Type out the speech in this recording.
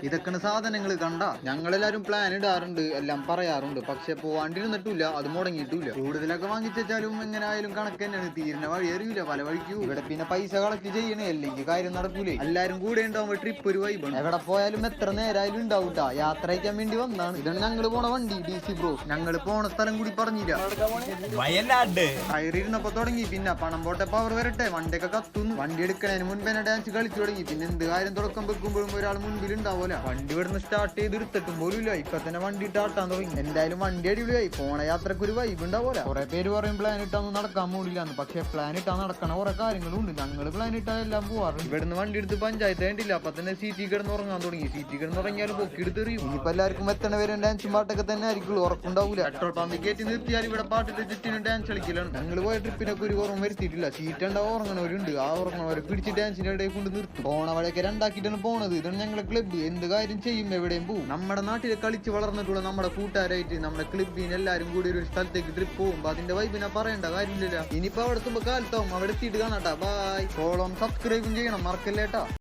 ഇതൊക്കെയാണ് സാധനങ്ങൾ കണ്ട. ഞങ്ങളെല്ലാരും പ്ലാൻ ഇടാറുണ്ട്, എല്ലാം പറയാറുണ്ട്, പക്ഷെ പോവാണ്ടിരുന്നിട്ടില്ല, അത് മുടങ്ങിയിട്ടില്ല. കൂടുതലൊക്കെ വാങ്ങിച്ചാലും എങ്ങനെ ആയാലും കണക്ക് തന്നെയാണ്, തീരുന്ന വഴി അറിയില്ല, പല വഴിക്കും. ഇവിടെ പിന്നെ പൈസ കളക്ട് ചെയ്യണേ, അല്ലെങ്കിൽ കാര്യം നടക്കൂലേ. എല്ലാരും കൂടെ ഉണ്ടാവുമ്പോ ട്രിപ്പ് ഒരു വൈബാണ്. എവിടെ പോയാലും എത്ര നേരായാലും ഉണ്ടാവൂട്ടാ. യാത്ര അയക്കാൻ വേണ്ടി വന്നാണ്. ഇതാണ് ഞങ്ങള് പോണ വണ്ടി, DC ബ്രോ. ഞങ്ങള് പോണ സ്ഥലം കൂടി പറഞ്ഞില്ല. വയനാട് കയറിയിരുന്നപ്പോ തുടങ്ങി, പിന്നെ പണം പോട്ടെ പവർ വരട്ടെ, വണ്ടിയൊക്കെ കത്തുന്നു. വണ്ടി എടുക്കണതിന് മുൻപ് തന്നെ ഡാൻസ് കളിച്ചു തുടങ്ങി. പിന്നെ എന്ത് കാര്യം തുടക്കം വെക്കുമ്പോഴും ഒരാൾ മുൻപിൽ ഉണ്ടാവൂല. വണ്ടി ഇവിടുന്ന് സ്റ്റാർട്ട് ചെയ്ത് എടുത്തിട്ടും പോലും ഇല്ല, ഇപ്പൊ തന്നെ വണ്ടി ഇട്ടാട്ടാൻ തുടങ്ങി. എന്തായാലും വണ്ടി അടിപൊളിയായി. പോണ യാത്രക്ക് ഒരു വൈബ് ഉണ്ടാവൂല. കുറെ പേര് പറയും പ്ലാൻ ഇട്ടാന്ന് നടക്കാൻ പോലില്ലാന്ന്, പക്ഷെ പ്ലാൻ ഇട്ടാ നടക്കണ കുറെ കാര്യങ്ങളും ഉണ്ട്. ഞങ്ങള് പ്ലാൻ ഇട്ടാ എല്ലാം പോവാറ്. ഇവിടുന്ന് വണ്ടി എടുത്ത് പഞ്ചായത്ത് വേണ്ടില്ല, അപ്പൊ തന്നെ സീറ്റിൽ കിടന്ന് ഉറങ്ങാൻ തുടങ്ങി. സീറ്റിൽ കിടന്ന് ഉറങ്ങിയാലും പൊക്കി എടുത്ത് എറിയും. ഇനിയിപ്പോ എല്ലാവർക്കും എത്തണ വരെ ഡാൻസും പാട്ടൊക്കെ തന്നെ ആയിരിക്കും, ഉറക്കുണ്ടാവൂല. പെട്രോൾ പമ്പിൽ കയറ്റി നിർത്തിയാൽ ഇവിടെ പാട്ടിന്റെ ചുറ്റിനും ഡാൻസ് കളിക്കലാണ്. ഞങ്ങൾ പോയ ട്രിപ്പിനൊക്കെ ഒരു കുറവും വരുത്തിയിട്ടില്ല. സീറ്റ് ഉണ്ടാവും, ഉറങ്ങണവരുണ്ട്. ആ ഉറങ്ങണവരെ പിടിച്ച് ഡാൻസിന്റെ ഇടയിൽ കൊണ്ട് നിർത്തും. പോണ വഴിയൊക്കെ രണ്ടാക്കിയിട്ടാണ് പോണത്. ഇതാണ് ഞങ്ങളെ ക്ലബ്ബ്. എന്ത് കാര്യം ചെയ്യും എവിടെയും പോകും. നമ്മുടെ നാട്ടിൽ കളിച്ച് വളർന്നിട്ടുള്ള നമ്മുടെ കൂട്ടുകാരായിട്ട് നമ്മുടെ ക്ലബ്ബിന് എല്ലാരും കൂടി ഒരു സ്ഥലത്തേക്ക് ട്രിപ്പ് പോകുമ്പോ അതിന്റെ വൈബിനെ പറയേണ്ട കാര്യമില്ല. ഇനിയിപ്പോ അവിടെ എത്തുമ്പോ കാലത്താവും. അവിടെ എത്തിയിട്ട് കാണാട്ടാ. ബൈ. ഫോളോയും സബ്സ്ക്രൈബും ചെയ്യണം, മറക്കല്ലേട്ടാ.